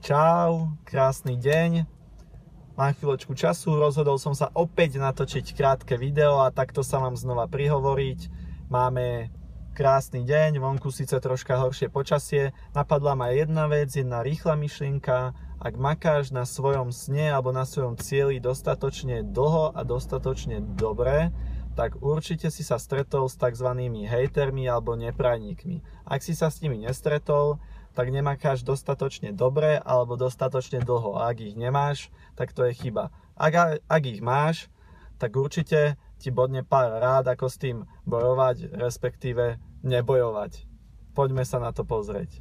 Čau, krásny deň. Mám chvíľočku času, rozhodol som sa opäť natočiť krátke video a takto sa vám znova prihovoriť. Máme krásny deň, vonku síce troška horšie počasie. Napadla ma jedna vec, jedna rýchla myšlienka. Ak makáš na svojom sne alebo na svojom cieli dostatočne dlho a dostatočne dobre, tak určite si sa stretol s tzv. Hejtermi alebo neprajníkmi. Ak si sa s nimi nestretol, tak nemakáš dostatočne dobre alebo dostatočne dlho. A ak ich nemáš, tak to je chyba. Ak ich máš, tak určite ti bodne pár rád, ako s tým bojovať, respektíve nebojovať. Poďme sa na to pozrieť.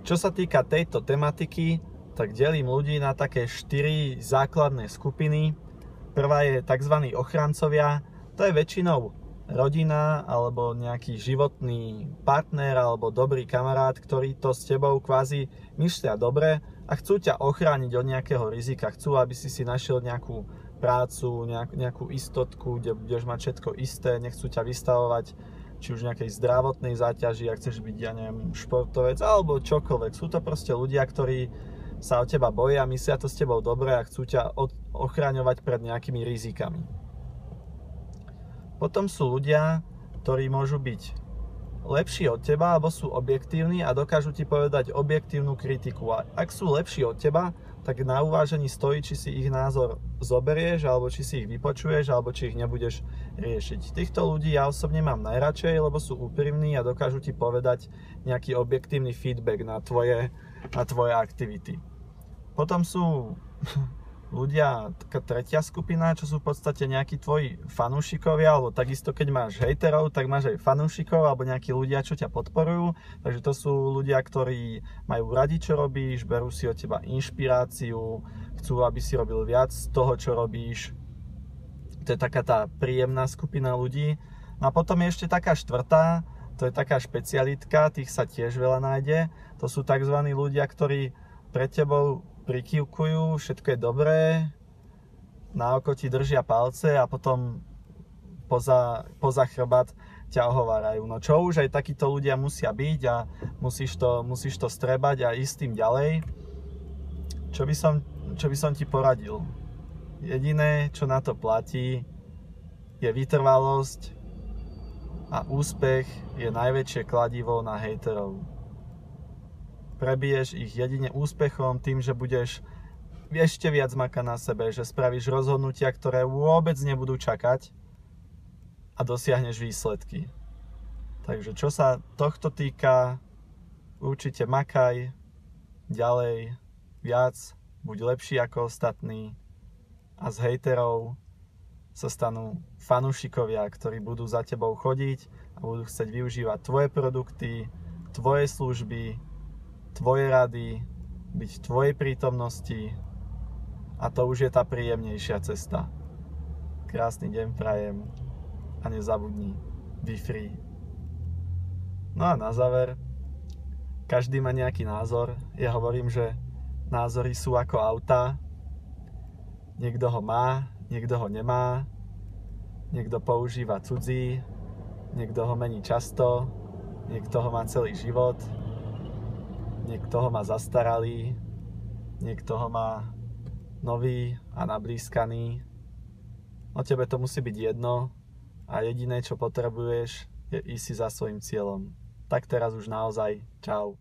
Čo sa týka tejto tematiky, tak delím ľudí na také 4 základné skupiny. Prvá je tzv. Ochrancovia. To je väčšinou rodina alebo nejaký životný partner alebo dobrý kamarát, ktorý to s tebou kvázi myslia dobre a chcú ťa ochrániť od nejakého rizika. Chcú, aby si našiel nejakú prácu, nejakú istotku, kde budeš mať všetko isté, nechcú ťa vystavovať či už nejakej zdravotnej záťaži, ak chceš byť, ja neviem, športovec alebo čokoľvek. Sú to proste ľudia, ktorí sa o teba boja, myslia to s tebou dobre a chcú ťa ochraňovať pred nejakými rizikami. Potom sú ľudia, ktorí môžu byť lepší od teba alebo sú objektívni a dokážu ti povedať objektívnu kritiku. A ak sú lepší od teba, tak na uvážení stojí, či si ich názor zoberieš, alebo či si ich vypočuješ, alebo či ich nebudeš riešiť. Týchto ľudí ja osobne mám najradšej, lebo sú úprimní a dokážu ti povedať nejaký objektívny feedback na tvoje aktivity. Potom sú ľudia, taká tretia skupina, čo sú v podstate nejakí tvoji fanúšikovia, alebo takisto keď máš hejterov, tak máš aj fanúšikov, alebo nejakí ľudia, čo ťa podporujú. Takže to sú ľudia, ktorí majú radi, čo robíš, berú si od teba inšpiráciu, chcú, aby si robil viac z toho, čo robíš. To je taká tá príjemná skupina ľudí. No a potom je ešte taká štvrtá, to je taká špecialitka, tých sa tiež veľa nájde. To sú tzv. Ľudia, ktorí pred tebou prikývkujú, všetko je dobré, na oko ti držia palce a potom poza chrbát ťa ohovárajú. No čo už aj takíto ľudia musia byť a musíš to strebať a ísť tým ďalej. Čo by som ti poradil? Jediné, čo na to platí, je vytrvalosť a úspech je najväčšie kladivo na hejterov. Prebiješ ich jedine úspechom, tým, že budeš ešte viac makať na sebe, že spravíš rozhodnutia, ktoré vôbec nebudú čakať a dosiahneš výsledky. Takže čo sa tohto týka, určite makaj ďalej, viac, buď lepší ako ostatní a z hejterov sa stanú fanúšikovia, ktorí budú za tebou chodiť a budú chcieť využívať tvoje produkty, tvoje služby, tvoje rady, byť v tvojej prítomnosti a to už je tá príjemnejšia cesta. Krásny deň prajem a nezabudni, be free. No a na záver, každý má nejaký názor. Ja hovorím, že názory sú ako autá. Niekto ho má, niekto ho nemá, niekto používa cudzí, niekto ho mení často, niekto ho má celý život. Niekto ho má zastaralý, niekto ho má nový a nablískaný. O tebe to musí byť jedno a jediné, čo potrebuješ, je ísť si za svojím cieľom. Tak teraz už naozaj, čau.